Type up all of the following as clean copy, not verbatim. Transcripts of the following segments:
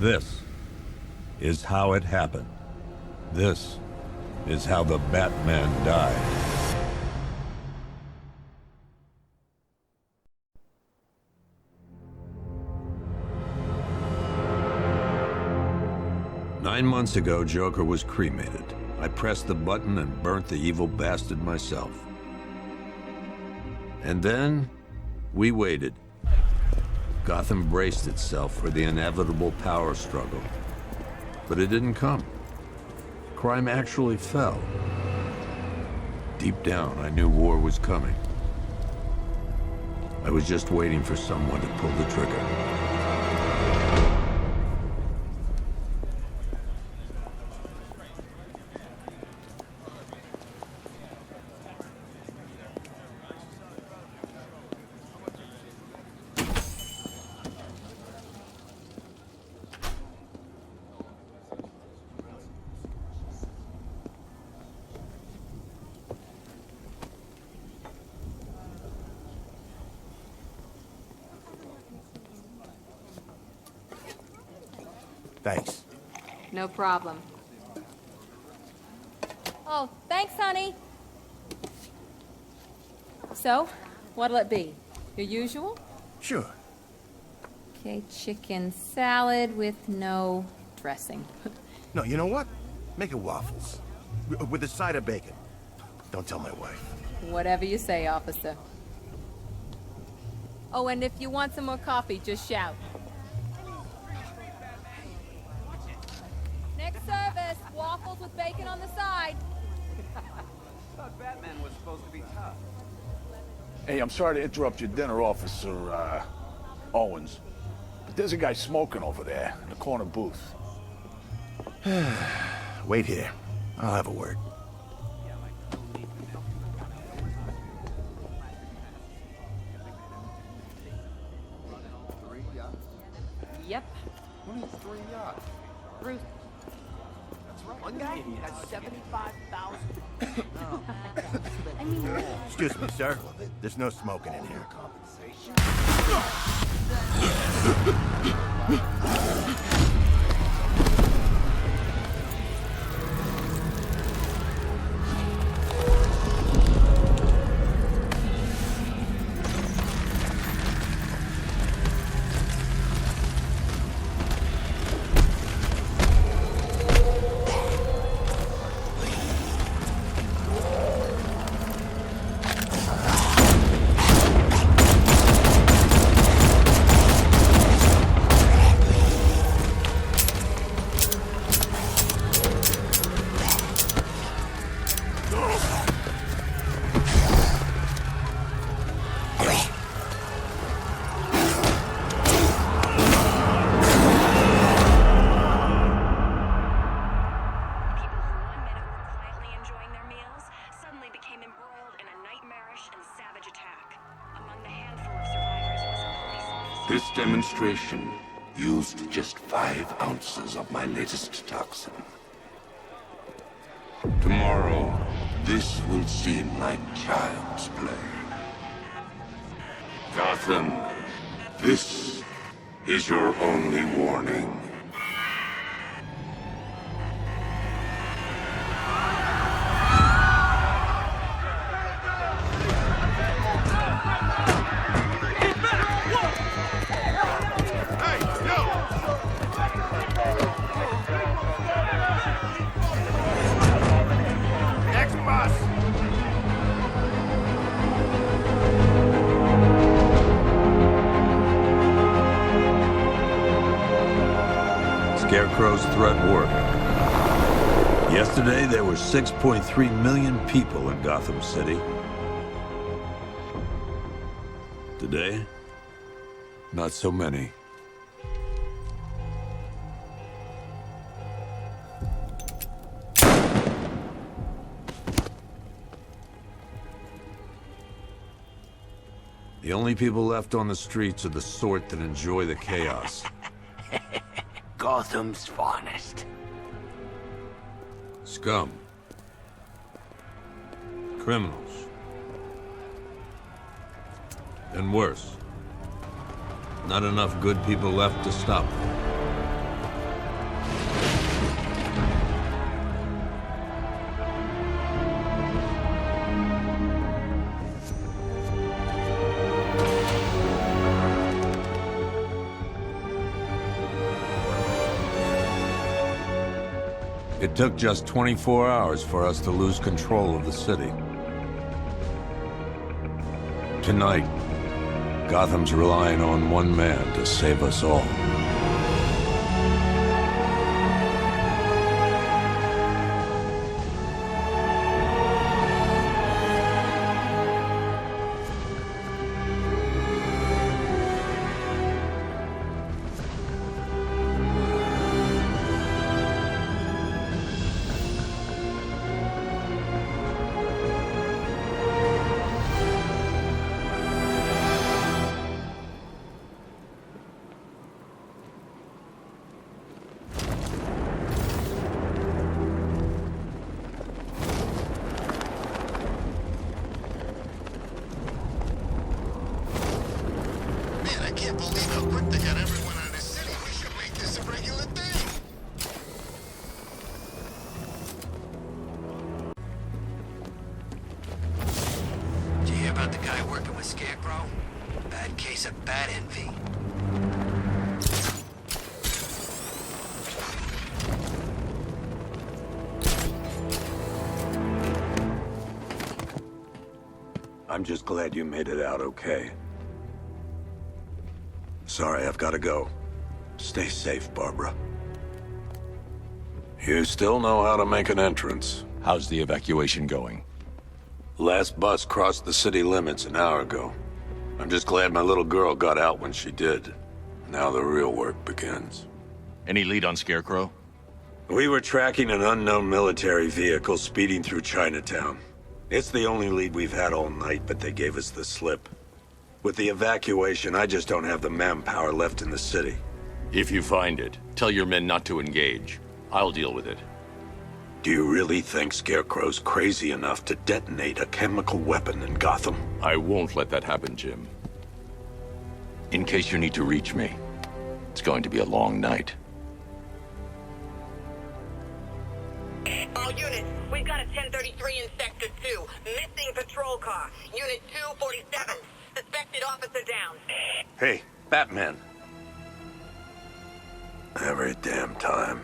This is how it happened. This is how the Batman died. 9 months ago, Joker was cremated. I pressed the button and burnt the evil bastard myself. And then, we waited. Gotham braced itself for the inevitable power struggle. But it didn't come. Crime actually fell. Deep down, I knew war was coming. I was just waiting for someone to pull the trigger. Thanks. No problem. Oh, thanks, honey. So, what'll it be? Your usual? Sure. Okay, chicken salad with no dressing. No, you know what? Make it waffles. With a side of bacon. Don't tell my wife. Whatever you say, officer. Oh, and if you want some more coffee, just shout. Next service, waffles with bacon on the side. Thought Batman was supposed to be tough. Hey, I'm sorry to interrupt your dinner, Officer, Owens. But there's a guy smoking over there in the corner booth. Wait here. I'll have a word. Yep. Who needs 3 yachts? Ruth. That's right. One guy has 75,000. I mean, Excuse me, sir. There's no smoking in here. This demonstration used just 5 ounces of my latest toxin. Tomorrow, this will seem like child's play. Gotham, this is your only warning. Scarecrow's threat worked. Yesterday, there were 6.3 million people in Gotham City. Today, not so many. The only people left on the streets are the sort that enjoy the chaos. Gotham's finest. Scum. Criminals. And worse. Not enough good people left to stop them. It took just 24 hours for us to lose control of the city. Tonight, Gotham's relying on one man to save us all. I'm just glad you made it out okay. Sorry, I've got to go. Stay safe, Barbara. You still know how to make an entrance. How's the evacuation going? Last bus crossed the city limits an hour ago. I'm just glad my little girl got out when she did. Now the real work begins. Any lead on Scarecrow? We were tracking an unknown military vehicle speeding through Chinatown. It's the only lead we've had all night, but they gave us the slip. With the evacuation, I just don't have the manpower left in the city. If you find it, tell your men not to engage. I'll deal with it. Do you really think Scarecrow's crazy enough to detonate a chemical weapon in Gotham? I won't let that happen, Jim. In case you need to reach me, it's going to be a long night. All units, we've got a 1033 in Sector 2. Missing patrol car. Unit 247. Suspected officer down. Hey, Batman. Every damn time.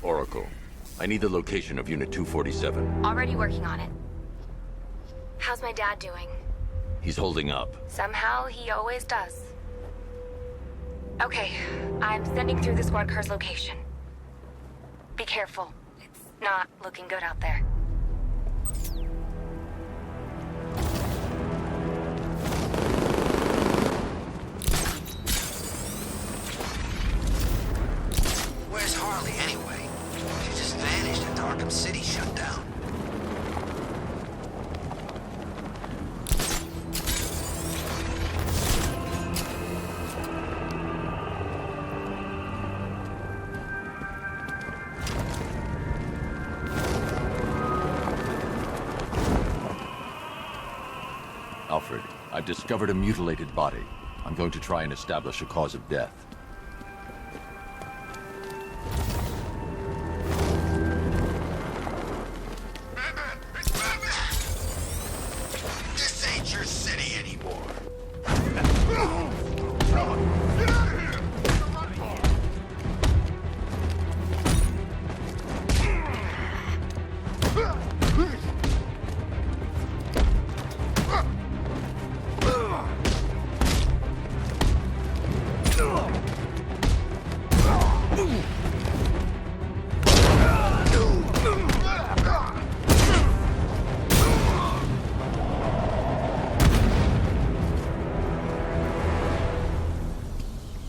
Oracle, I need the location of Unit 247. Already working on it. How's my dad doing? He's holding up. Somehow, he always does. Okay, I'm sending through the squad car's location. Be careful. It's not looking good out there. Where's Harley anyway? She just vanished after Arkham City shut down. Alfred, I've discovered a mutilated body. I'm going to try and establish a cause of death. This ain't your city anymore.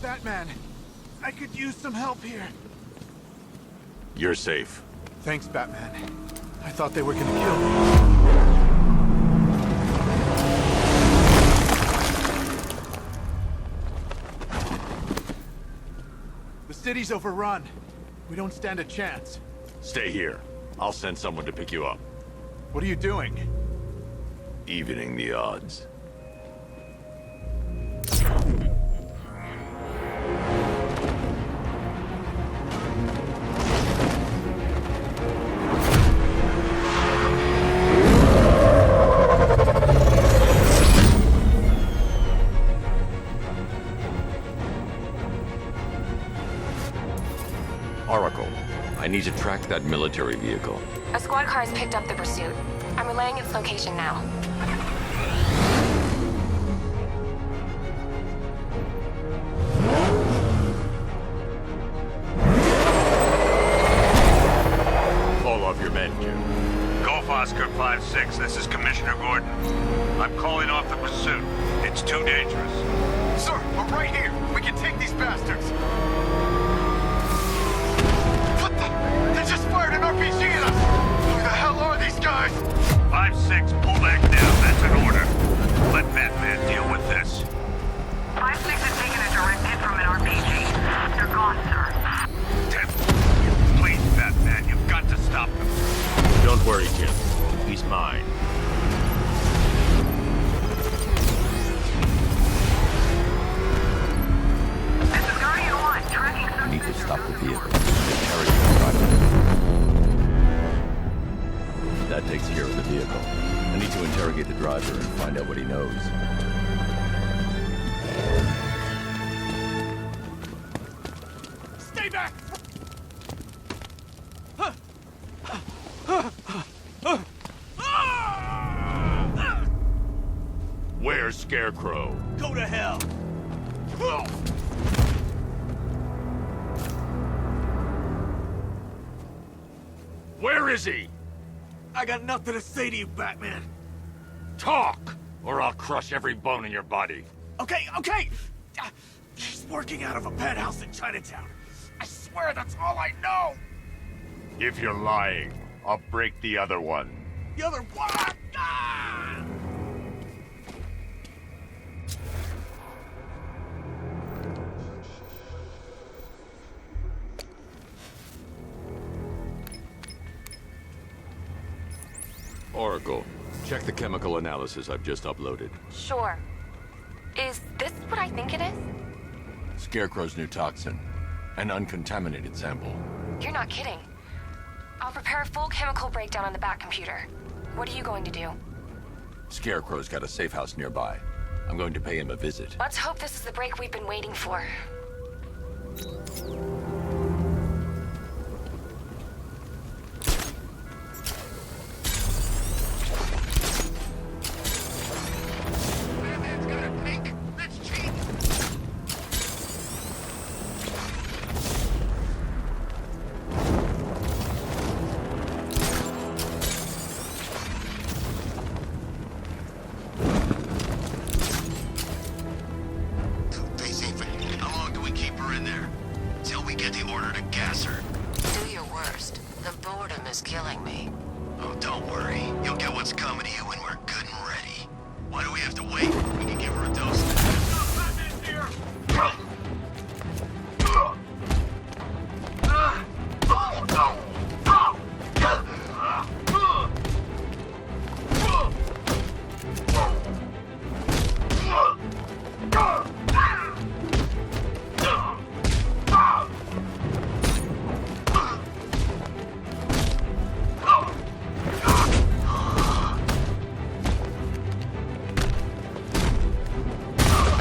Batman, I could use some help here. You're safe. Thanks, Batman. I thought they were gonna kill me. The city's overrun. We don't stand a chance. Stay here. I'll send someone to pick you up. What are you doing? Evening the odds. I need to track that military vehicle. A squad car has picked up the pursuit. I'm relaying its location now. Call off your men, Jim. Golf Oscar 5-6, this is Commissioner Gordon. I'm calling off the pursuit. It's too dangerous. Sir, we're right here. We can take these bastards. What the? They just fired an RPG at us. Who the hell are these guys? 5-6, pull back now. That's an order. Let Batman deal with this. 5-6 has taken a direct hit from an RPG. They're gone, sir. 10. Please, Batman, you've got to stop them. Don't worry, Jim. He's mine. This is Guardian 1, tracking I need to stop the vehicle. That takes care of the vehicle. I need to interrogate the driver and find out what he knows. Stay back! Where's Scarecrow? Go to hell! Where is he? I got nothing to say to you, Batman. Talk, or I'll crush every bone in your body. Okay. He's working out of a penthouse in Chinatown. I swear that's all I know. If you're lying, I'll break the other one. The other one. Ah! Oracle, check the chemical analysis I've just uploaded. Sure. Is this what I think it is? Scarecrow's new toxin. An uncontaminated sample. You're not kidding. I'll prepare a full chemical breakdown on the back computer. What are you going to do? Scarecrow's got a safe house nearby. I'm going to pay him a visit. Let's hope this is the break we've been waiting for.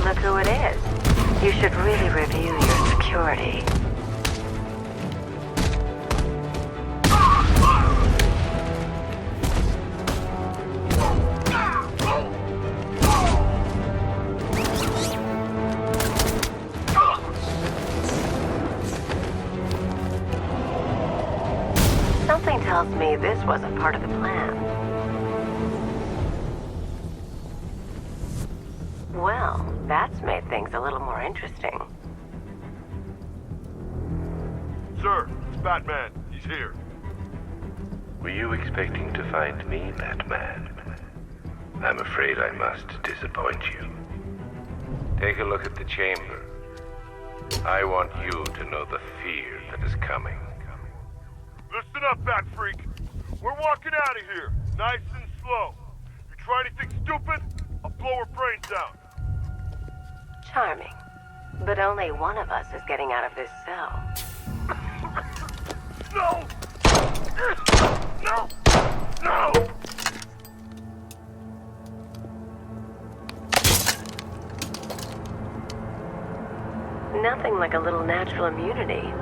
Look who it is. You should really review your security. Something tells me this wasn't part of the plan. Well, that's made things a little more interesting. Sir, it's Batman. He's here. Were you expecting to find me, Batman? I'm afraid I must disappoint you. Take a look at the chamber. I want you to know the fear that is coming. Listen up, Bat Freak. We're walking out of here, nice and slow. You try anything stupid, I'll blow her brains out. Charming. But only one of us is getting out of this cell. No! No! No! Nothing like a little natural immunity.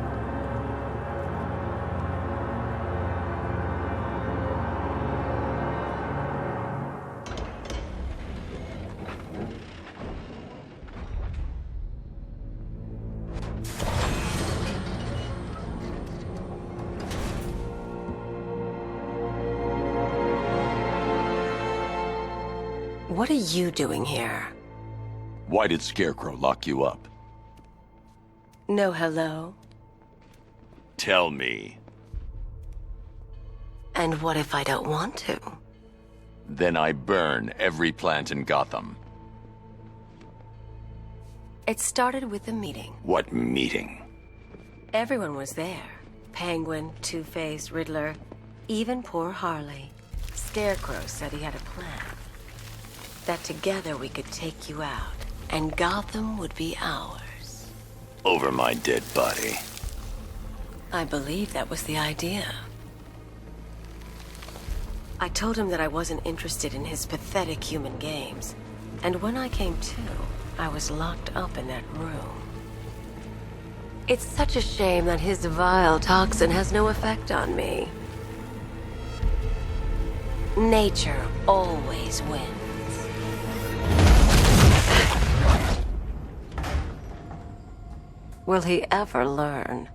What are you doing here? Why did Scarecrow lock you up? No hello? Tell me. And what if I don't want to? Then I burn every plant in Gotham. It started with a meeting. What meeting? Everyone was there. Penguin, Two-Face, Riddler, even poor Harley. Scarecrow said he had a plan. That together we could take you out, and Gotham would be ours. Over my dead body. I believe that was the idea. I told him that I wasn't interested in his pathetic human games, and when I came to, I was locked up in that room. It's such a shame that his vile toxin has no effect on me. Nature always wins. Will he ever learn?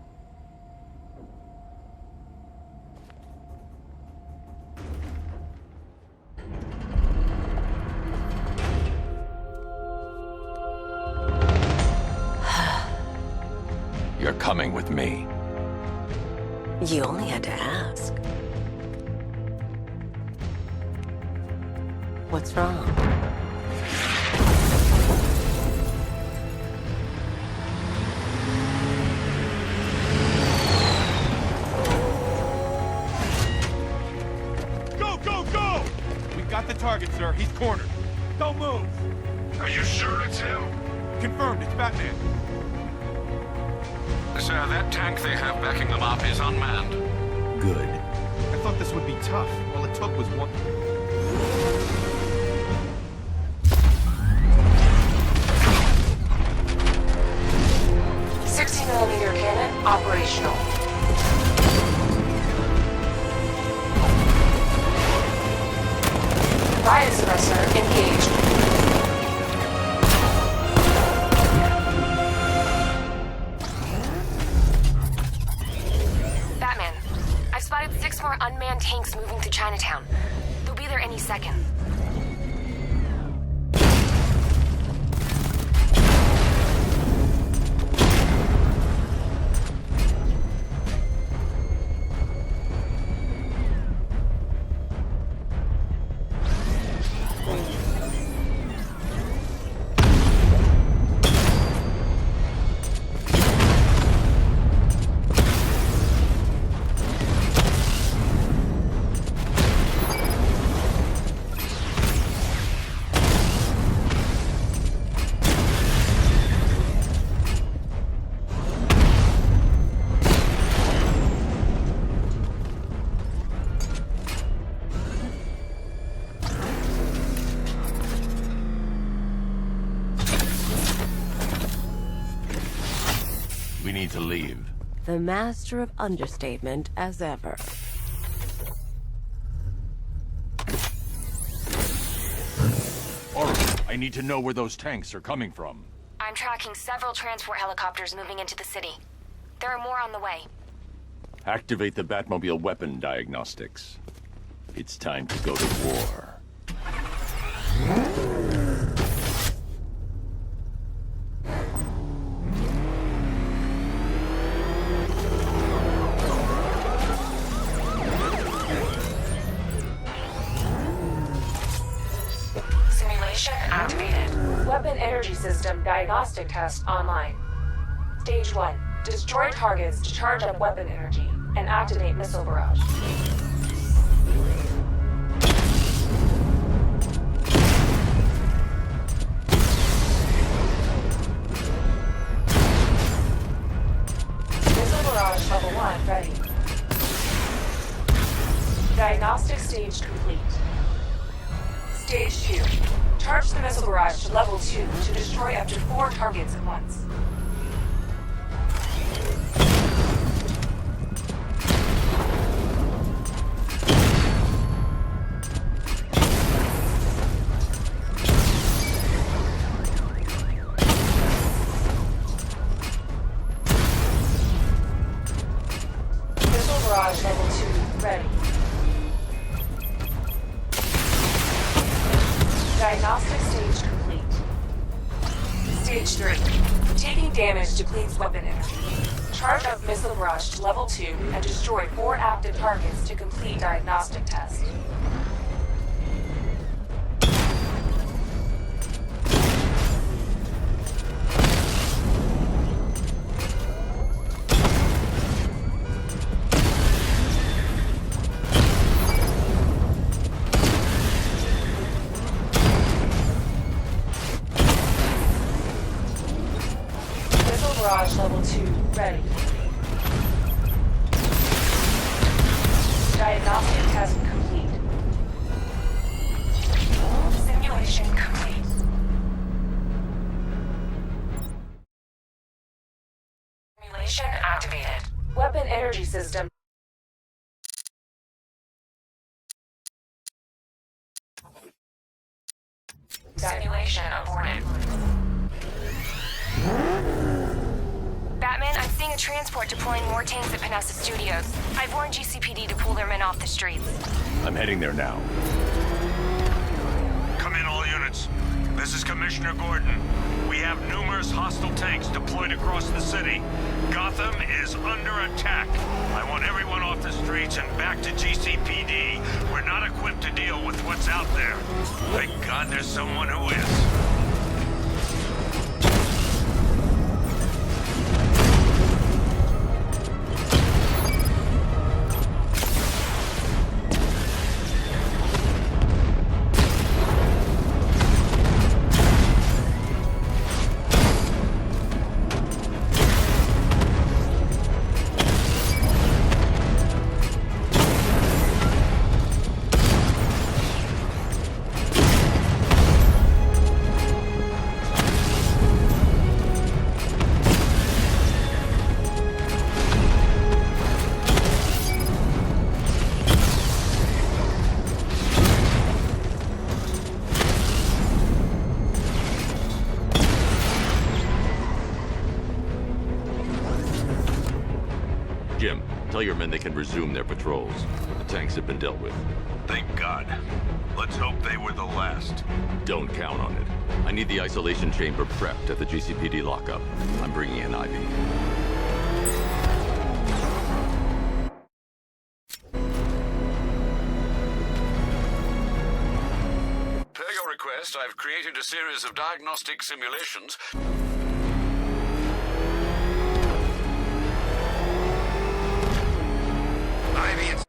You're coming with me. You only had to ask. What's wrong? Go, go, go! We got the target, sir. He's cornered. Don't move. Are you sure it's him? Confirmed, it's Batman. Sir, that tank they have backing them up is unmanned. Good. I thought this would be tough. All it took was one... 60mm cannon operational. Riot suppressor engaged. Batman, I've spotted 6 more unmanned tanks moving through Chinatown. They'll be there any second. We need to leave. The master of understatement as ever. Alright, I need to know where those tanks are coming from. I'm tracking several transport helicopters moving into the city. There are more on the way. Activate the Batmobile weapon diagnostics. It's time to go to war. Simulation activated. Weapon energy system diagnostic test online. Stage 1. Destroy targets to charge up weapon energy and activate missile barrage. Missile barrage level 1 ready. Diagnostic stage complete. Stage 2. Charge the missile barrage to level 2 to destroy up to 4 targets at once. Missile barrage level 2 ready. Diagnostic stage complete. Stage 3. Taking damage depletes weapon energy. Charge up missile barrage to level 2 and destroy 4 active targets to complete diagnostic test. Barrage level 2 ready. Diagnostic test complete. Simulation complete. Simulation activated. Weapon energy system. Simulation aborted. Batman, I'm seeing a transport deploying more tanks at Panessa Studios. I've warned GCPD to pull their men off the streets. I'm heading there now. Come in, all units. This is Commissioner Gordon. We have numerous hostile tanks deployed across the city. Gotham is under attack. I want everyone off the streets and back to GCPD. We're not equipped to deal with what's out there. Thank God there's someone who is. Jim, tell your men they can resume their patrols. The tanks have been dealt with. Thank God. Let's hope they were the last. Don't count on it. I need the isolation chamber prepped at the GCPD lockup. I'm bringing in Ivy. Per your request, I've created a series of diagnostic simulations. Ivy, it's...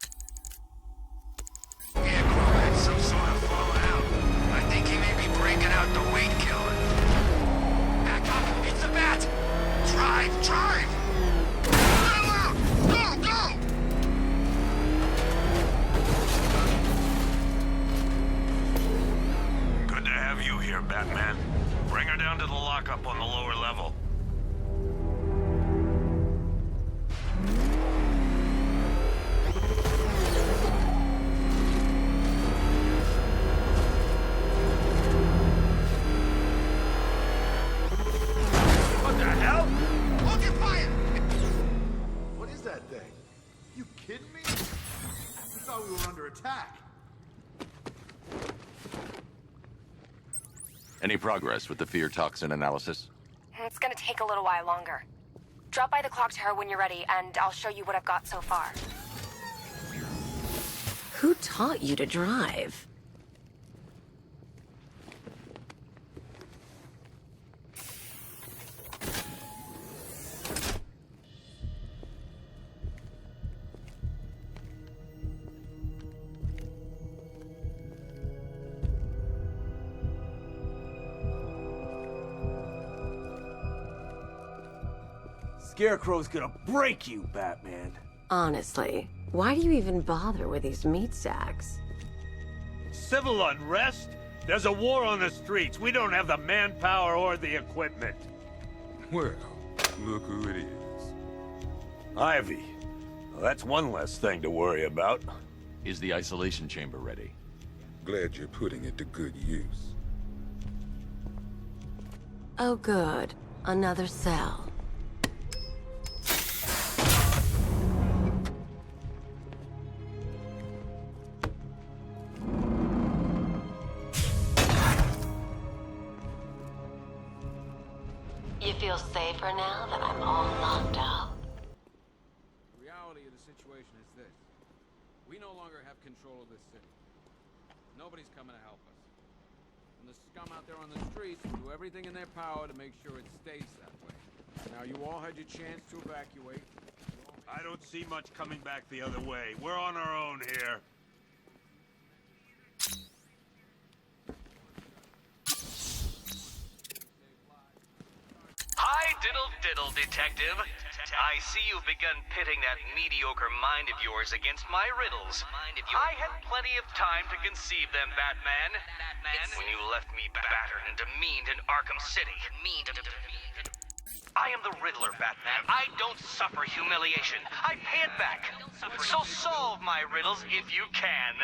Scarecrow had some sort of fallout. I think he may be breaking out the weight killer. Back up! It's the bat! Drive! Drive! Go! Go! Good to have you here, Batman. Bring her down to the lockup on the lower level. What the hell? Look at fire! What is that thing? You kidding me? We thought we were under attack. Any progress with the fear toxin analysis? It's gonna take a little while longer. Drop by the clock tower when you're ready, and I'll show you what I've got so far. Who taught you to drive? Scarecrow's gonna break you, Batman. Honestly, why do you even bother with these meat sacks? Civil unrest? There's a war on the streets. We don't have the manpower or the equipment. Well, look who it is. Ivy. Well, that's one less thing to worry about. Is the isolation chamber ready? Glad you're putting it to good use. Oh good, another cell. feel safer now that I'm all locked up? The reality of the situation is this. We no longer have control of this city. Nobody's coming to help us. And the scum out there on the streets will do everything in their power to make sure it stays that way. Now, you all had your chance to evacuate. I don't see much coming back the other way. We're on our own here. Hi, diddle, detective. I see you've begun pitting that mediocre mind of yours against my riddles. I had plenty of time to conceive them, Batman. It's when you left me battered and demeaned in Arkham City. I am the Riddler, Batman. I don't suffer humiliation. I pay it back. So solve my riddles if you can.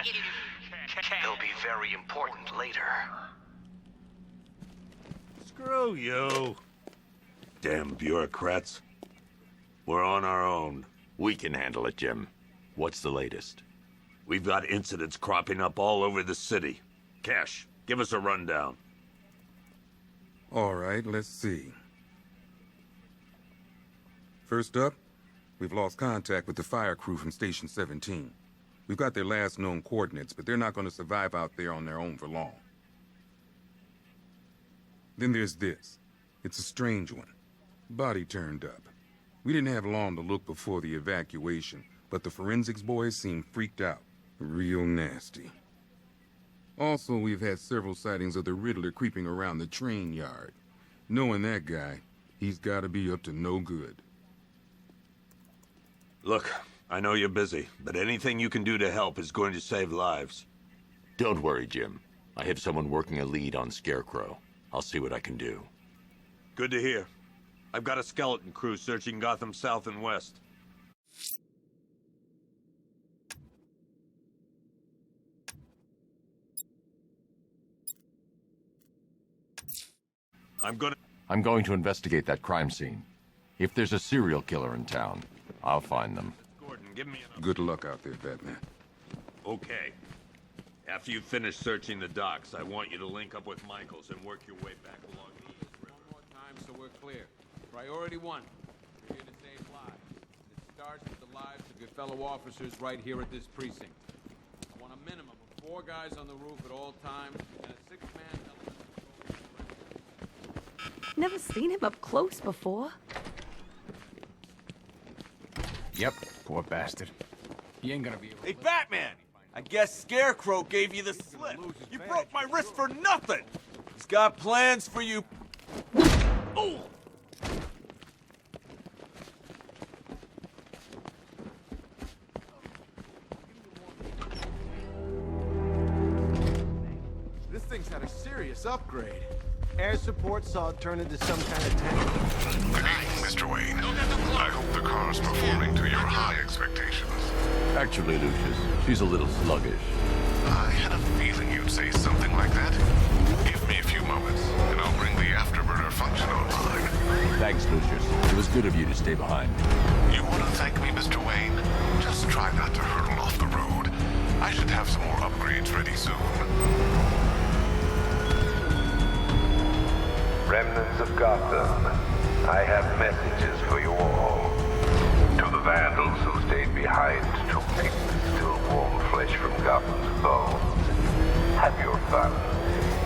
They'll be very important later. Screw you. Damn bureaucrats. We're on our own. We can handle it, Jim. What's the latest? We've got incidents cropping up all over the city. Cash, give us a rundown. All right, let's see. First up, we've lost contact with the fire crew from Station 17. We've got their last known coordinates, but they're not going to survive out there on their own for long. Then there's this. It's a strange one. Body turned up. We didn't have long to look before the evacuation, but the forensics boys seemed freaked out. Real nasty. Also, we've had several sightings of the Riddler creeping around the train yard. Knowing that guy, he's got to be up to no good. Look, I know you're busy, but anything you can do to help is going to save lives. Don't worry, Jim. I have someone working a lead on Scarecrow. I'll see what I can do. Good to hear. I've got a skeleton crew searching Gotham South and West. I'm going to investigate that crime scene. If there's a serial killer in town, I'll find them. Gordon, give me an... Good luck out there, Batman. Okay. After you finish searching the docks, I want you to link up with Michaels and work your way back along the East River. One more time so we're clear. Priority one. We're here to save lives. It starts with the lives of your fellow officers right here at this precinct. I want a minimum of 4 guys on the roof at all times and a 6-man element. Never seen him up close before. Yep, poor bastard. He ain't gonna be able to... Hey, Batman! I guess Scarecrow gave you the slip. You broke my wrist for nothing! He's got plans for you... Oh! This thing's had a serious upgrade. Air support saw it turn into some kind of tank. Good evening, Mr. Wayne. I hope the car's performing to your high expectations. Actually, Lucius, she's a little sluggish. I had a feeling you'd say something like that. Give me a few moments, and I'll bring the afterburner function online. Thanks, Lucius. It was good of you to stay behind. You want to thank me, Mr. Wayne? Just try not to hurtle off the road. I should have some more upgrades ready soon. Remnants of Gotham, I have messages for you all. To the vandals who stayed behind to pick the still warm flesh from Gotham's bones, have your fun.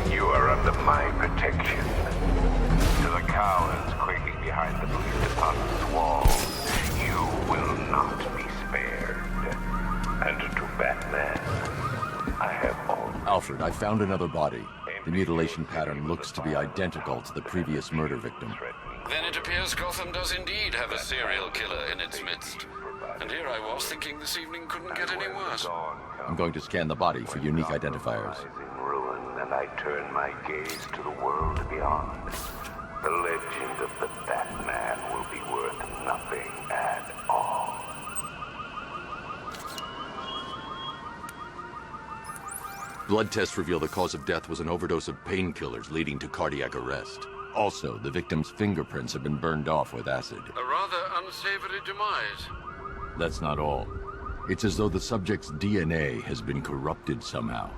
You are under my protection. To the cowards quaking behind the police department's walls, you will not be spared. And to Batman, I have all... Alfred, I found another body. The mutilation pattern looks to be identical to the previous murder victim. Then it appears Gotham does indeed have a serial killer in its midst. And here I was thinking this evening couldn't get any worse. I'm going to scan the body for unique identifiers. In ruin, and I turn my gaze to the world beyond. The legend of the Batman will be worth nothing at all. Blood tests reveal the cause of death was an overdose of painkillers leading to cardiac arrest. Also, the victim's fingerprints have been burned off with acid. A rather unsavory demise. That's not all. It's as though the subject's DNA has been corrupted somehow.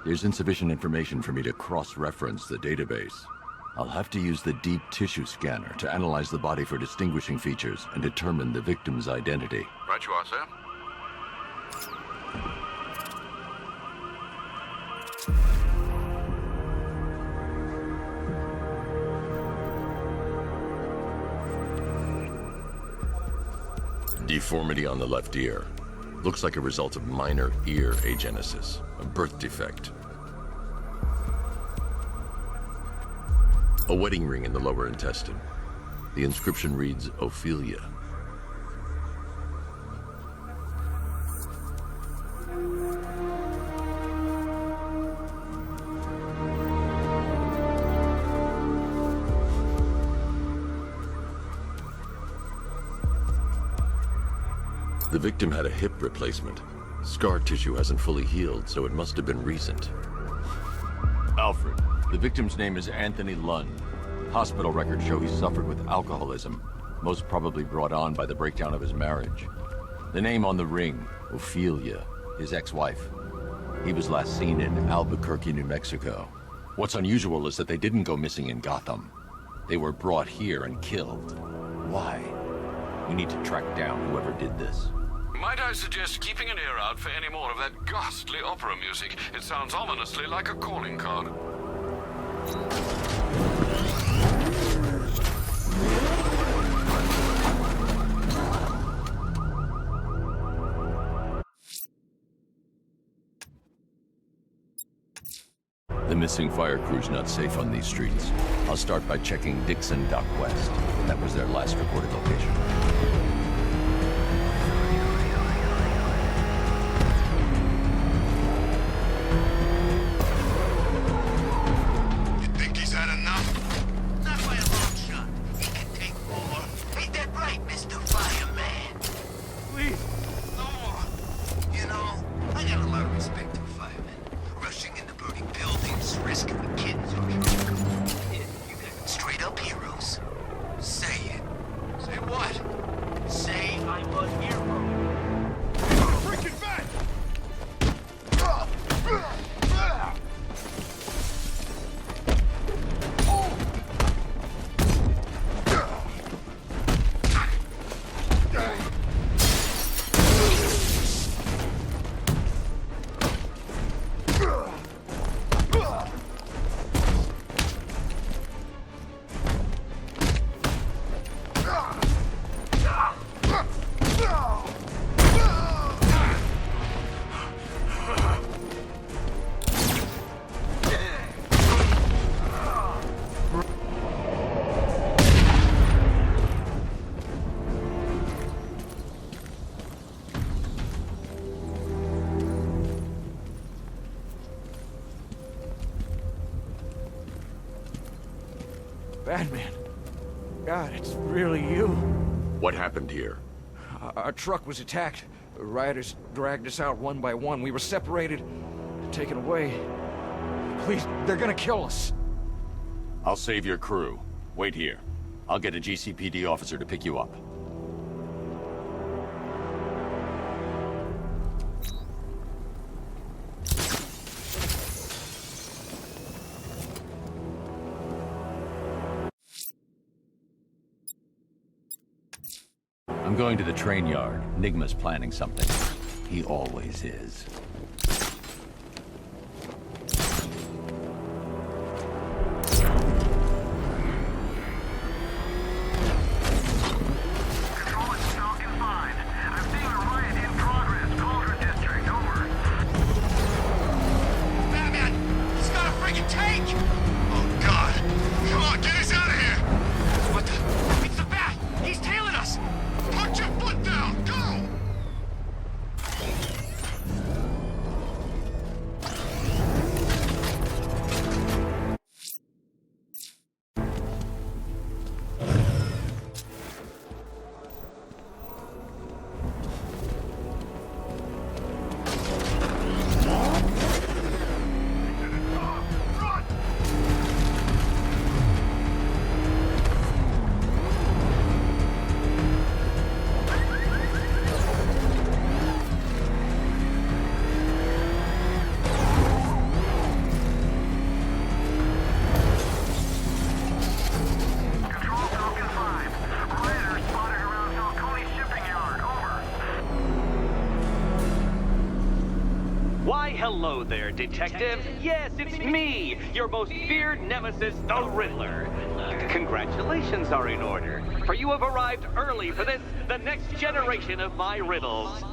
There's insufficient information for me to cross-reference the database. I'll have to use the deep tissue scanner to analyze the body for distinguishing features and determine the victim's identity. Right you are, sir. Deformity on the left ear. Looks like a result of minor ear agenesis, a birth defect. A wedding ring in the lower intestine. The inscription reads, Ophelia. The victim had a hip replacement. Scar tissue hasn't fully healed, so it must have been recent. Alfred, the victim's name is Anthony Lund. Hospital records show he suffered with alcoholism, most probably brought on by the breakdown of his marriage. The name on the ring, Ophelia, his ex-wife. He was last seen in Albuquerque, New Mexico. What's unusual is that they didn't go missing in Gotham. They were brought here and killed. Why? We need to track down whoever did this. Might I suggest keeping an ear out for any more of that ghastly opera music? It sounds ominously like a calling card. The missing fire crew's not safe on these streets. I'll start by checking Dixon Dock West. That was their last reported location. Batman. God, it's really you. What happened here? Our truck was attacked. Rioters dragged us out one by one. We were separated, taken away. Please, they're gonna kill us. I'll save your crew. Wait here. I'll get a GCPD officer to pick you up. I'm going to the train yard. Nigma's planning something. He always is. Why, hello there, Detective. Yes, it's me, your most feared nemesis, the Riddler. Congratulations are in order, for you have arrived early for this, the next generation of my riddles.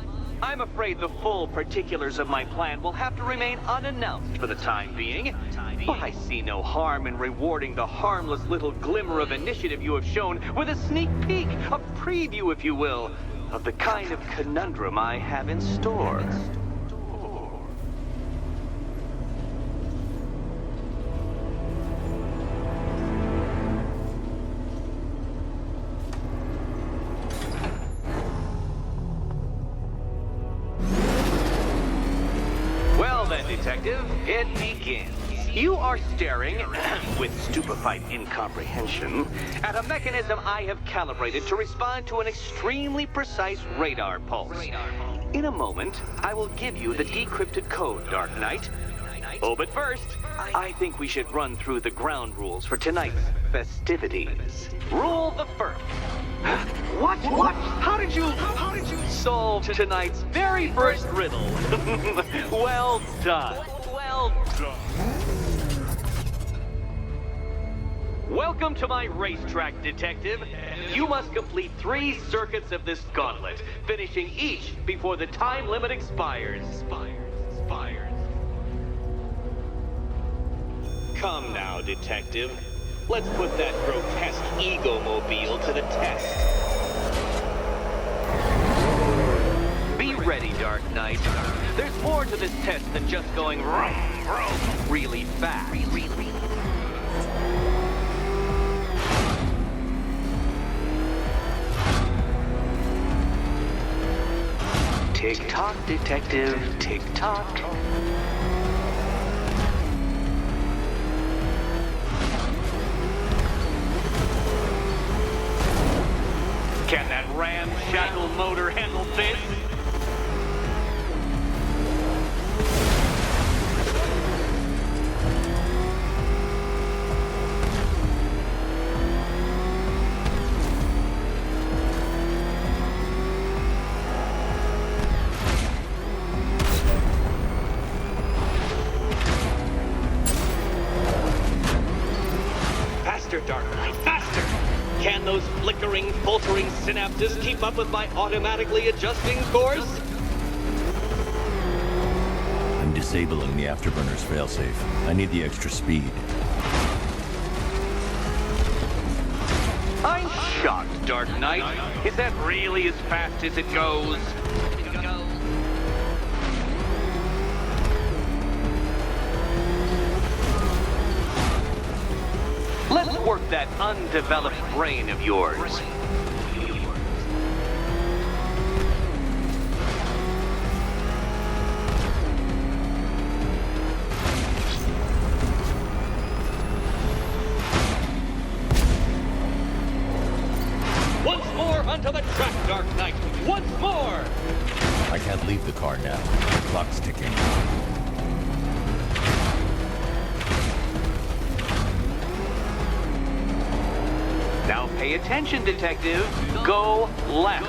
I'm afraid the full particulars of my plan will have to remain unannounced for the time being, but I see no harm in rewarding the harmless little glimmer of initiative you have shown with a sneak peek, a preview, if you will, of the kind of conundrum I have in store. Detective, it begins. You are staring, with stupefied incomprehension, at a mechanism I have calibrated to respond to an extremely precise radar pulse. In a moment, I will give you the decrypted code, Dark Knight. Oh, but first, I think we should run through the ground rules for tonight's festivities. Rule the first. What? How did you solve tonight's very first riddle? Well done. Well done. Welcome to my racetrack, Detective. You must complete 3 circuits of this gauntlet, finishing each before the time limit expires. Come now, Detective. Let's put that grotesque ego-mobile to the test. Be ready, Dark Knight. There's more to this test than just going vroom, vroom, really fast. Tick-tock, Detective, tick-tock. Can that ramshackle motor handle this? Faster, Dark Knight, faster! Can those flickering, faltering synapses keep up with my automatically adjusting course? I'm disabling the afterburner's failsafe. I need the extra speed. I'm shocked, Dark Knight. Is that really as fast as it goes? Let's work that undeveloped brain of yours. Once more onto the track, Dark Knight. Once more! I can't leave the car now. The clock's ticking. Now pay attention, Detective. Go left.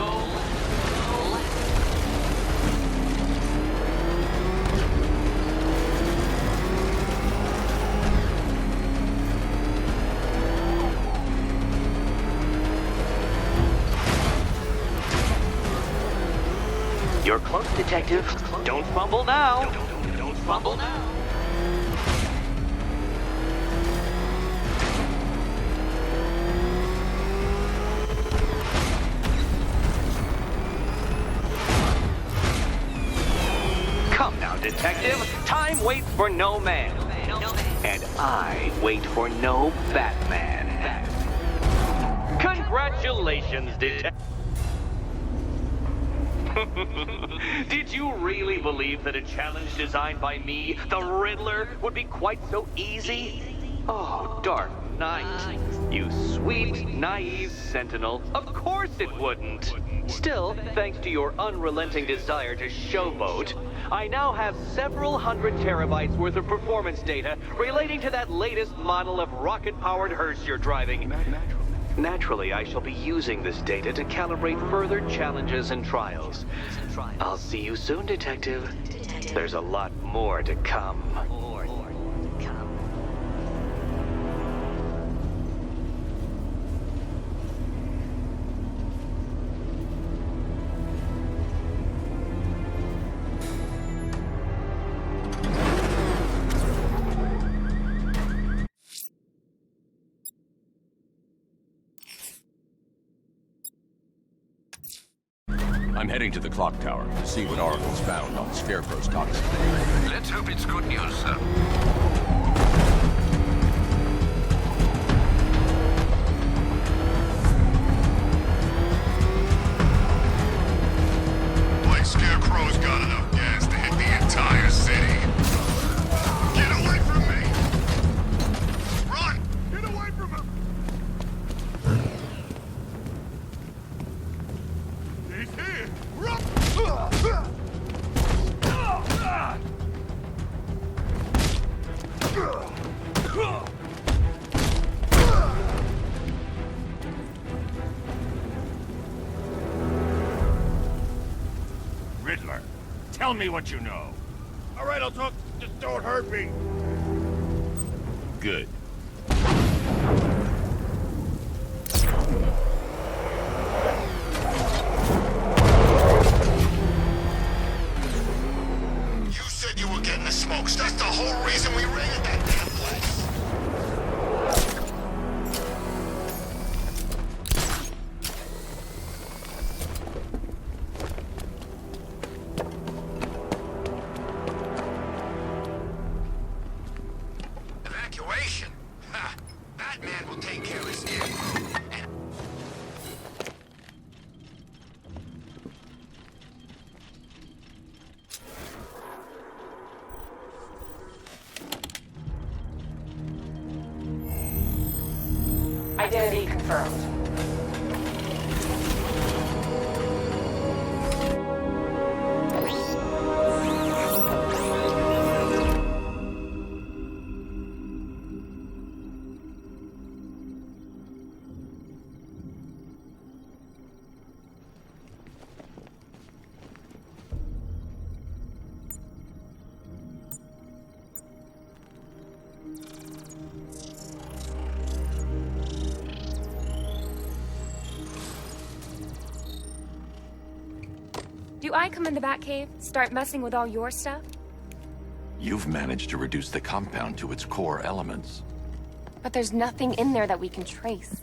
You're close, Detective. Don't fumble now. Don't fumble now. Come now, Detective. Time waits for no man. And I wait for no Batman. Congratulations, Detective. Did you really believe that a challenge designed by me, the Riddler, would be quite so easy? Oh, Dark Knight. You sweet, naive sentinel. Of course it wouldn't. Still, thanks to your unrelenting desire to showboat, I now have several hundred terabytes worth of performance data relating to that latest model of rocket-powered hearse you're driving. Naturally, I shall be using this data to calibrate further challenges and trials. I'll see you soon, Detective. There's a lot more to come. I'm heading to the clock tower to see what Oracle's found on Scarecrow's toxin. Let's hope it's good news, sir. Like Scarecrow's got enough gas to hit the entire city. Get away from me! Run! Get away from him! He's here! Run! Riddler, tell me what you know. All right, I'll talk. Just don't hurt me. Good. You said you were getting the smokes. That's the whole reason we raided that damn place. Evacuation? Ha! Batman will take care of Scarecrow. Identity confirmed. Do I come in the Batcave, start messing with all your stuff? You've managed to reduce the compound to its core elements. But there's nothing in there that we can trace.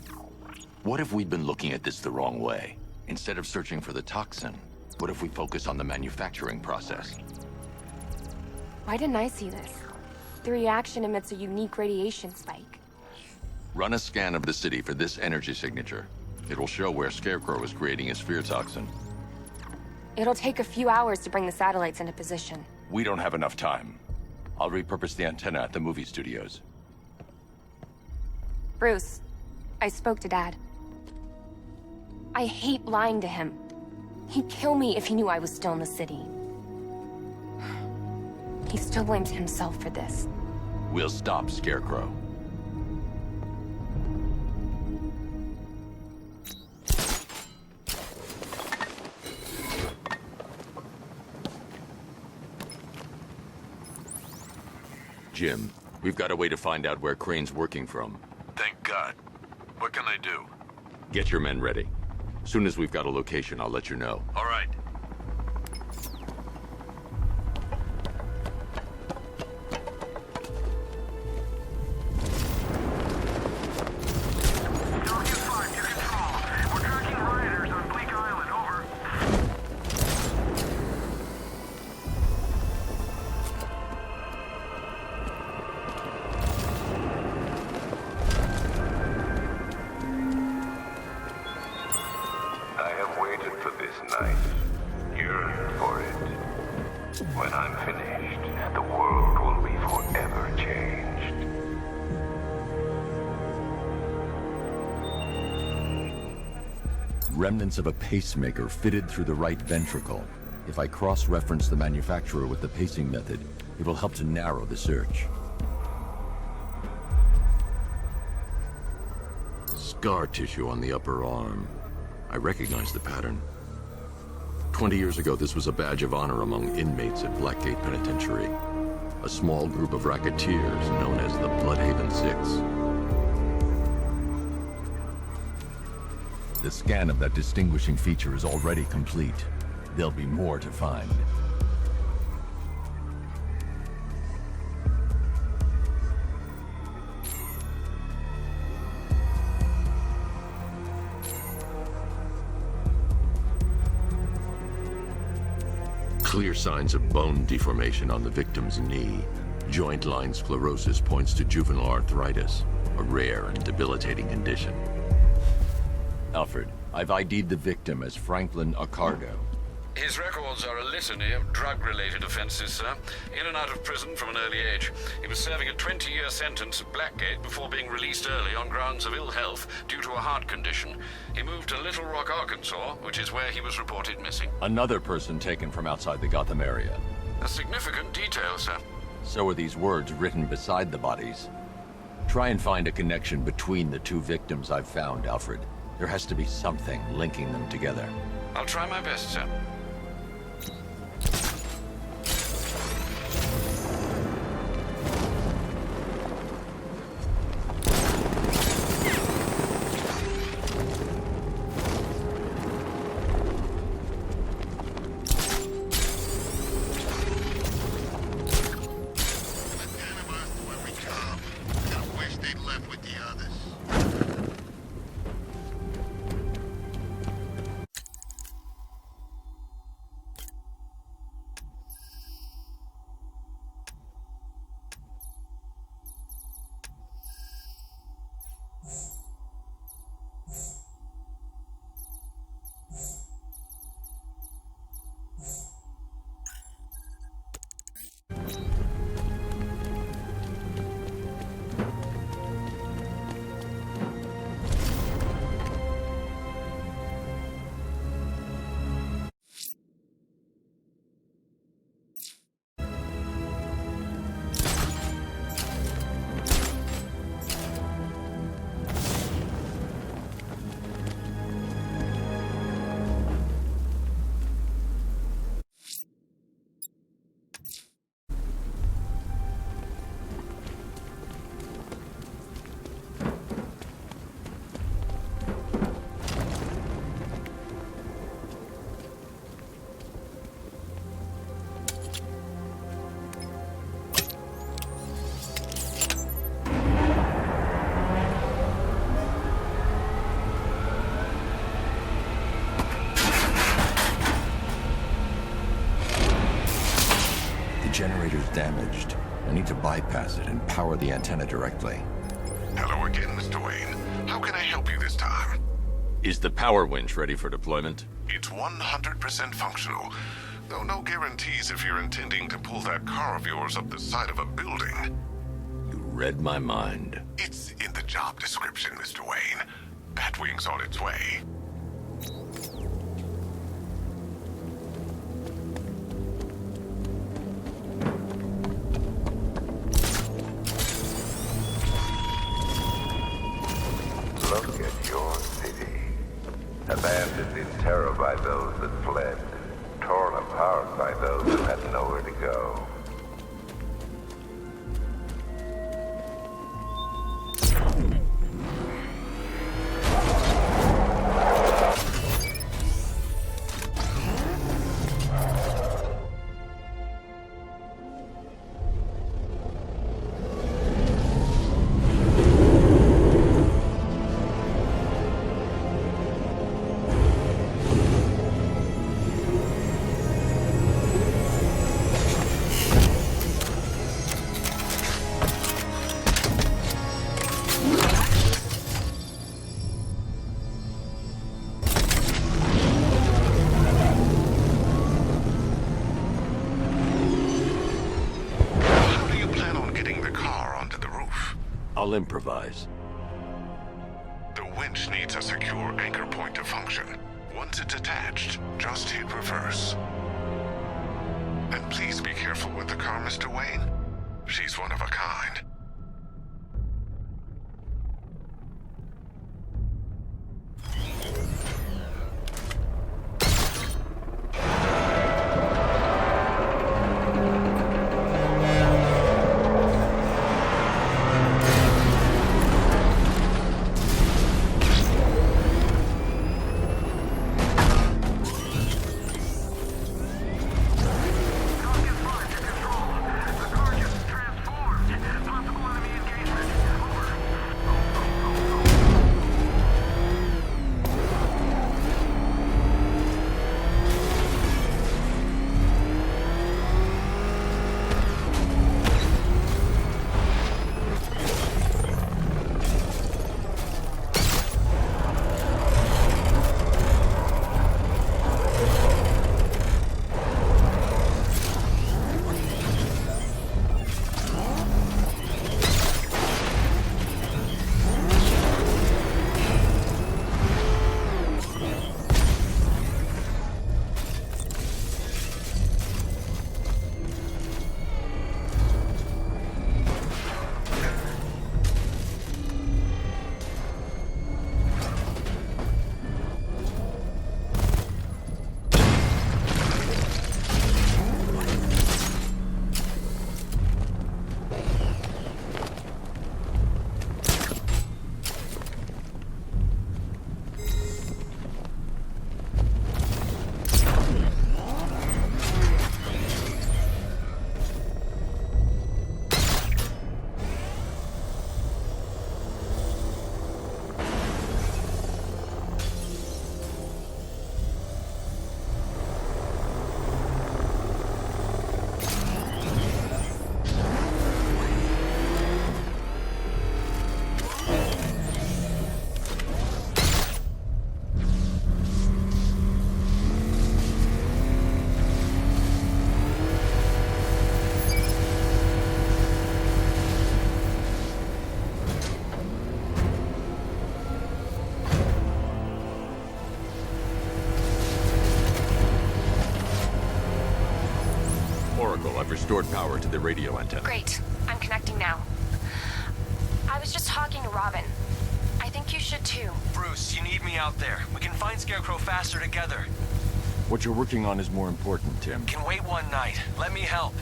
What if we'd been looking at this the wrong way? Instead of searching for the toxin, what if we focus on the manufacturing process? Why didn't I see this? The reaction emits a unique radiation spike. Run a scan of the city for this energy signature. It will show where Scarecrow is creating his fear toxin. It'll take a few hours to bring the satellites into position. We don't have enough time. I'll repurpose the antenna at the movie studios. Bruce, I spoke to Dad. I hate lying to him. He'd kill me if he knew I was still in the city. He still blames himself for this. We'll stop Scarecrow. Jim, we've got a way to find out where Crane's working from. Thank God. What can I do? Get your men ready. Soon as we've got a location, I'll let you know. All right. When I'm finished, the world will be forever changed. Remnants of a pacemaker fitted through the right ventricle. If I cross-reference the manufacturer with the pacing method, it will help to narrow the search. Scar tissue on the upper arm. I recognize the pattern. 20 years ago, this was a badge of honor among inmates at Blackgate Penitentiary. A small group of racketeers known as the Bloodhaven Six. The scan of that distinguishing feature is already complete. There'll be more to find. Clear signs of bone deformation on the victim's knee. Joint line sclerosis points to juvenile arthritis, a rare and debilitating condition. Alfred, I've ID'd the victim as Franklin Accardo. His records are a litany of drug-related offenses, sir. In and out of prison from an early age. He was serving a 20-year sentence at Blackgate before being released early on grounds of ill health due to a heart condition. He moved to Little Rock, Arkansas, which is where he was reported missing. Another person taken from outside the Gotham area. A significant detail, sir. So are these words written beside the bodies. Try and find a connection between the two victims I've found, Alfred. There has to be something linking them together. I'll try my best, sir. Generator's damaged. I need to bypass it and power the antenna directly. Hello again, Mr. Wayne. How can I help you this time? Is the power winch ready for deployment? It's 100% functional, though no guarantees if you're intending to pull that car of yours up the side of a building. You read my mind. It's in the job description, Mr. Wayne. Batwing's on its way. Look at your city. Abandoned in terror by those that fled. Torn apart by those who had nowhere to go. I'll improvise. The winch needs a secure anchor point to function. Once it's attached, just hit reverse. And please be careful with the car, Mr. Wayne. She's one of a kind. Oracle, I've restored power to the radio antenna. Great. I'm connecting now. I was just talking to Robin. I think you should too. Bruce, you need me out there. We can find Scarecrow faster together. What you're working on is more important, Tim. Can wait one night. Let me help.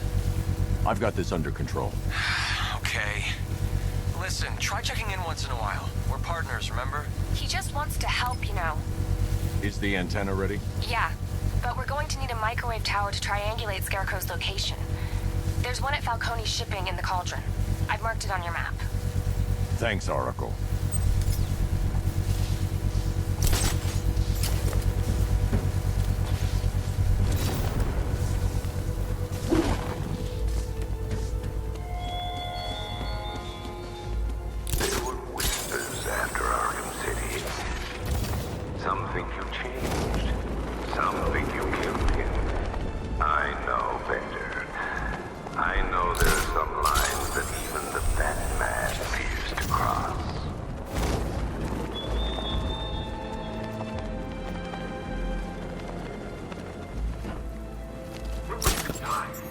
I've got this under control. Okay. Listen, try checking in once in a while. We're partners, remember? He just wants to help, you know. Is the antenna ready? Yeah, but we're going to need a microwave tower to triangulate Scarecrow's location. There's one at Falcone's shipping in the Cauldron. I've marked it on your map. Thanks, Oracle. There were whispers after Arkham City. Some think you changed. Some think you killed him. I know better. I know there are some lines that even the Batman fears to cross.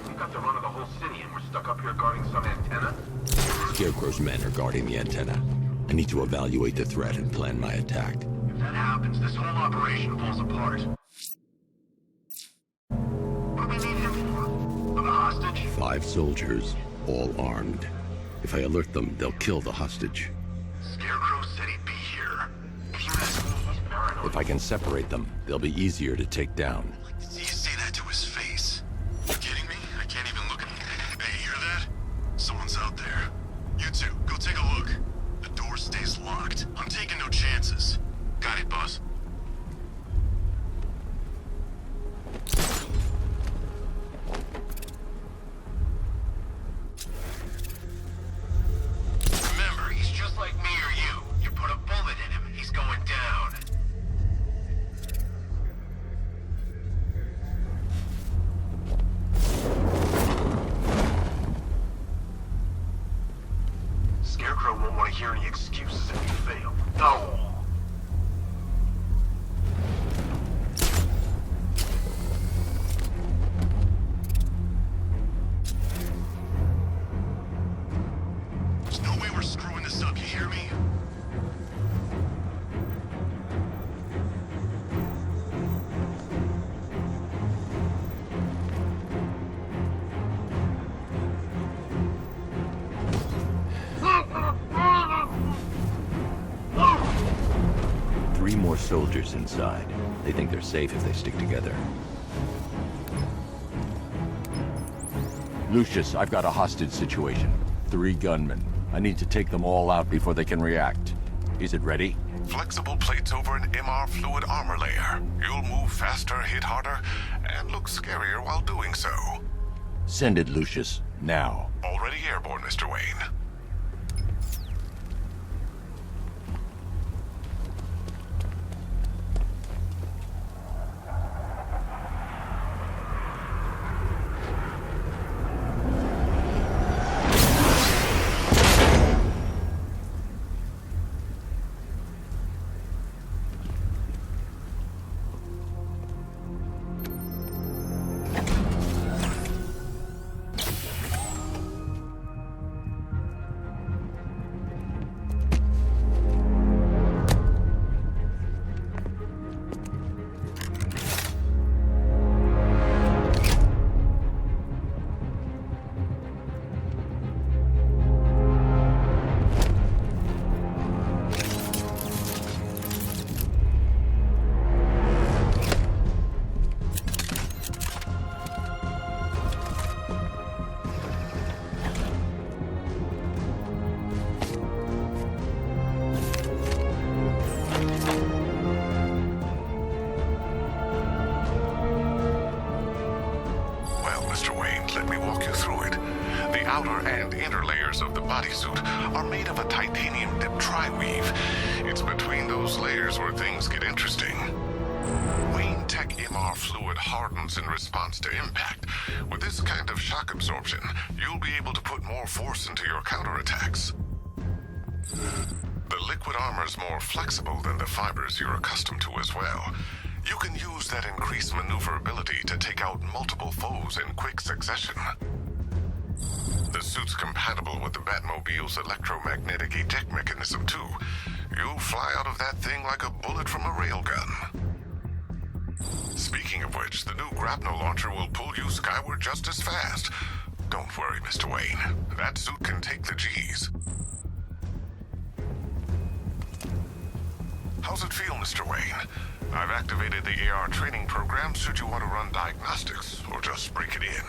We've got the run of the whole city and we're stuck up here guarding some antenna? Scarecrow's men are guarding the antenna. I need to evaluate the threat and plan my attack. If that happens, this whole operation falls apart. What do we need him for? For the hostage? 5 soldiers, all armed. If I alert them, they'll kill the hostage. Scarecrow said he'd be here. If you ask me, he's paranoid. If I can separate them, they'll be easier to take down. You say that to his face. You kidding me? I can't even look at him. Hey, you hear that? Someone's out there. You two, go take a look. The door stays locked. I'm taking no chances. Got it, boss. Remember, he's just like me or you. You put a bullet in him, he's going down. Scarecrow won't want to hear any excuses if you fail. No! There's no way we're screwing this up, you hear me? Three more soldiers inside. They think they're safe if they stick together. Lucius, I've got a hostage situation. 3 gunmen. I need to take them all out before they can react. Is it ready? Flexible plates over an MR fluid armor layer. You'll move faster, hit harder, and look scarier while doing so. Send it, Lucius. Now. Already airborne, Mr. Wayne. outer and inner layers of the bodysuit are made of a titanium-dipped tri-weave. It's between those layers where things get interesting. Wayne Tech MR fluid hardens in response to impact. With this kind of shock absorption, you'll be able to put more force into your counterattacks. The liquid armor's more flexible than the fibers you're accustomed to as well. You can use that increased maneuverability to take out multiple foes in quick succession. The suit's compatible with the Batmobile's electromagnetic eject mechanism, too. You'll fly out of that thing like a bullet from a railgun. Speaking of which, the new grapnel launcher will pull you skyward just as fast. Don't worry, Mr. Wayne. That suit can take the G's. How's it feel, Mr. Wayne? I've activated the AR training program should you want to run diagnostics, or just break it in.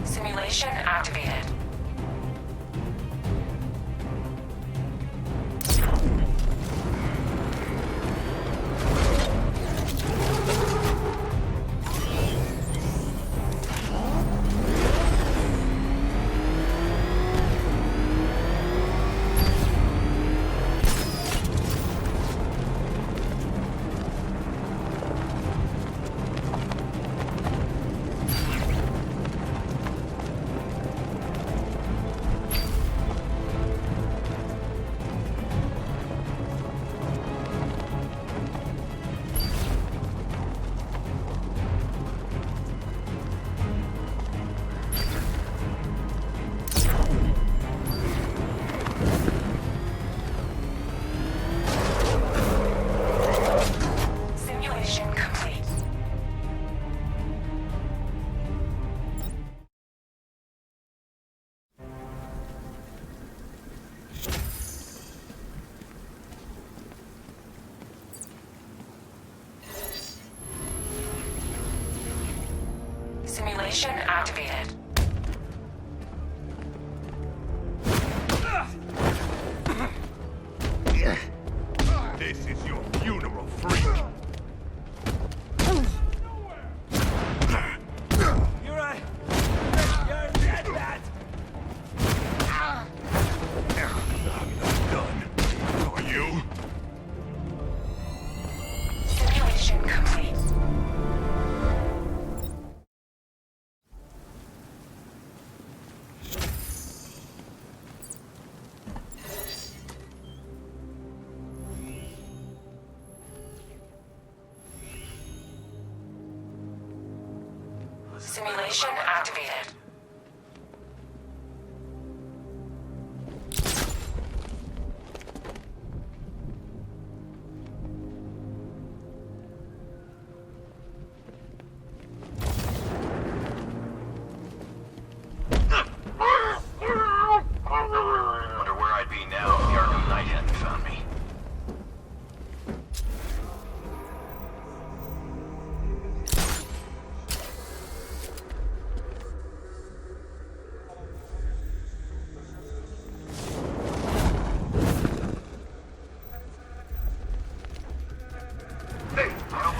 Simulation activated. Simulation activated. This is your funeral, freak. You're right. You're dead, Bat. I'm done. Are you? Simulation complete. Simulation activated. Wonder where I'd be now if the Arkham Knight hadn't found me.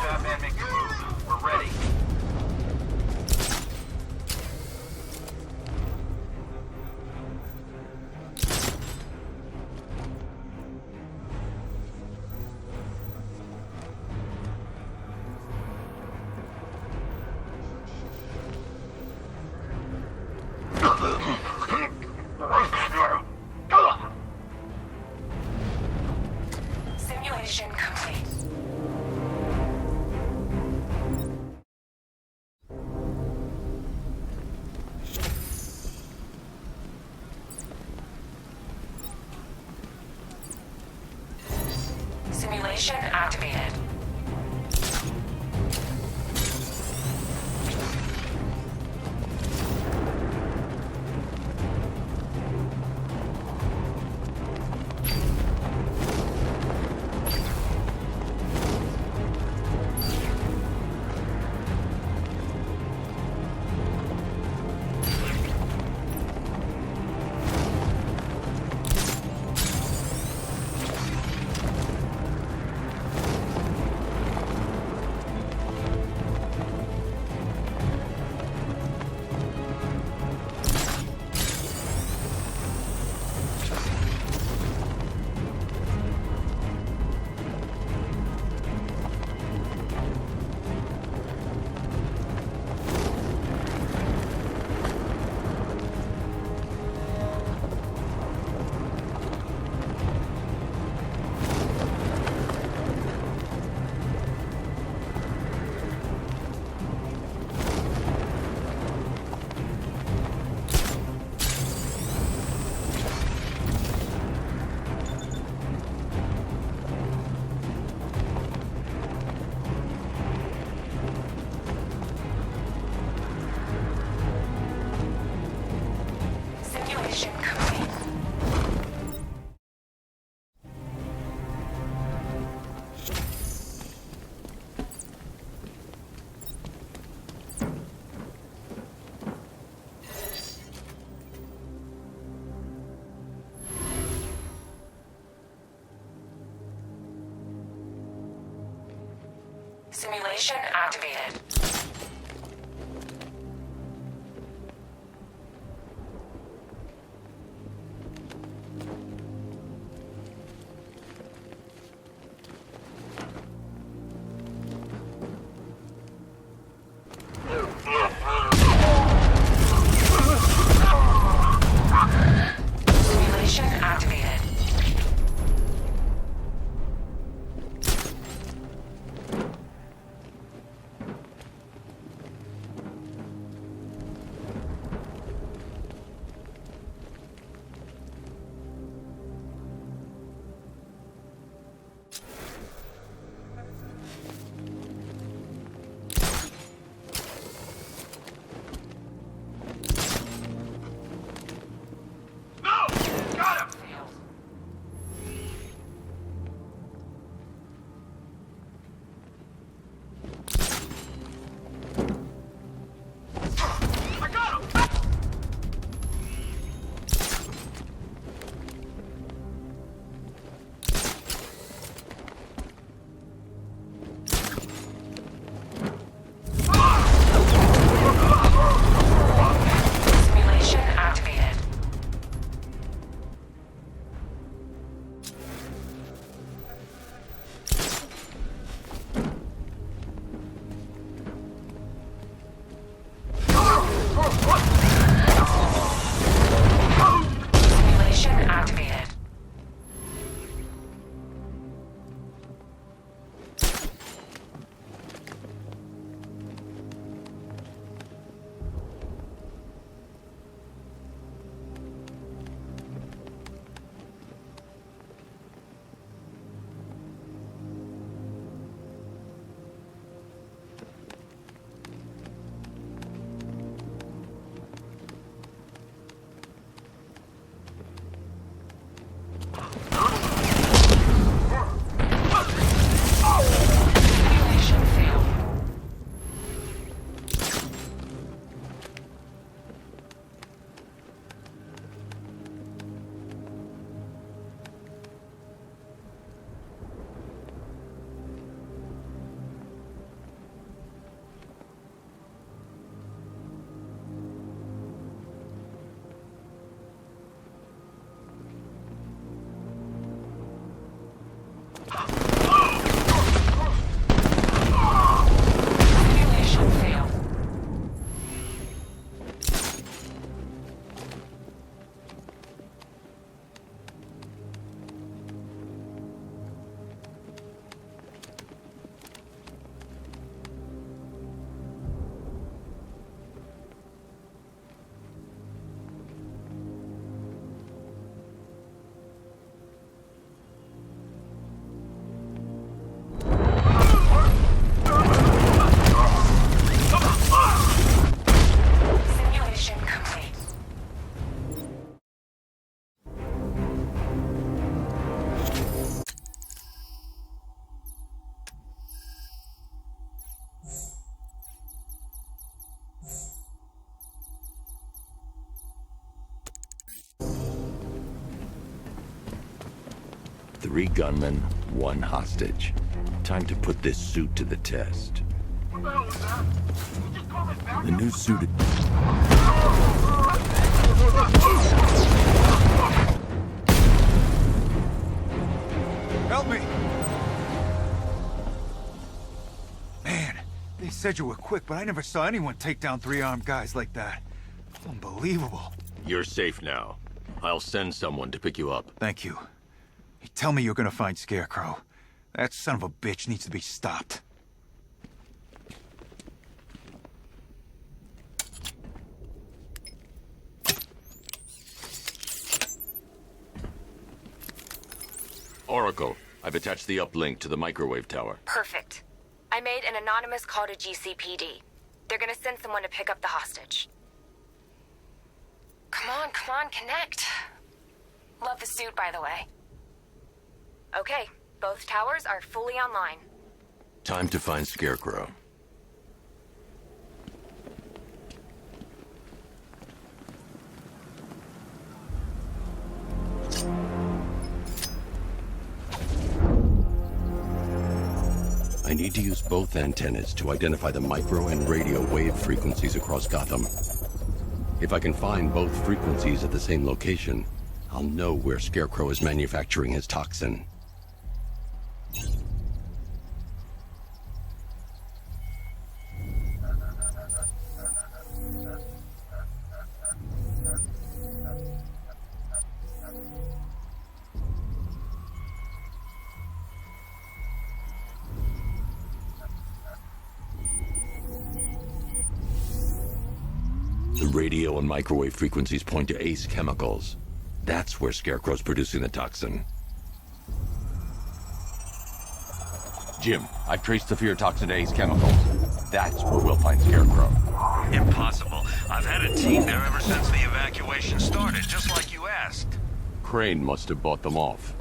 Batman, make your move. We're ready. Simulation complete. Simulation activated. Simulation activated. Simulation activated. Simulation activated. Simulation activated. Simulation failed. Simulation failed. Simulation complete. Three gunmen, one hostage. Time to put this suit to the test. The new suit... Help me! Man, they said you were quick, but I never saw anyone take down three armed guys like that. Unbelievable. You're safe now. I'll send someone to pick you up. Thank you. Hey, tell me you're gonna find Scarecrow. That son of a bitch needs to be stopped. Oracle, I've attached the uplink to the microwave tower. Perfect. I made an anonymous call to GCPD. They're gonna send someone to pick up the hostage. Come on, connect. Love the suit, by the way. Okay, both towers are fully online. Time to find Scarecrow. I need need to use both antennas to identify the micro and radio wave frequencies across Gotham. If I can find both frequencies at the same location, I'll know where Scarecrow is manufacturing his toxin. The radio and microwave frequencies point to Ace Chemicals. That's where Scarecrow's producing the toxin. Jim, I've traced the fear toxin to Ace Chemicals. That's where we'll find Scarecrow. Impossible. I've had a team there ever since the evacuation started, just like you asked. Crane must have bought them off.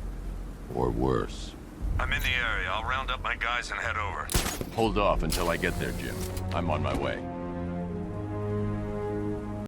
Or worse. I'm in the area. I'll round up my guys and head over. Hold off until I get there, Jim. I'm on my way.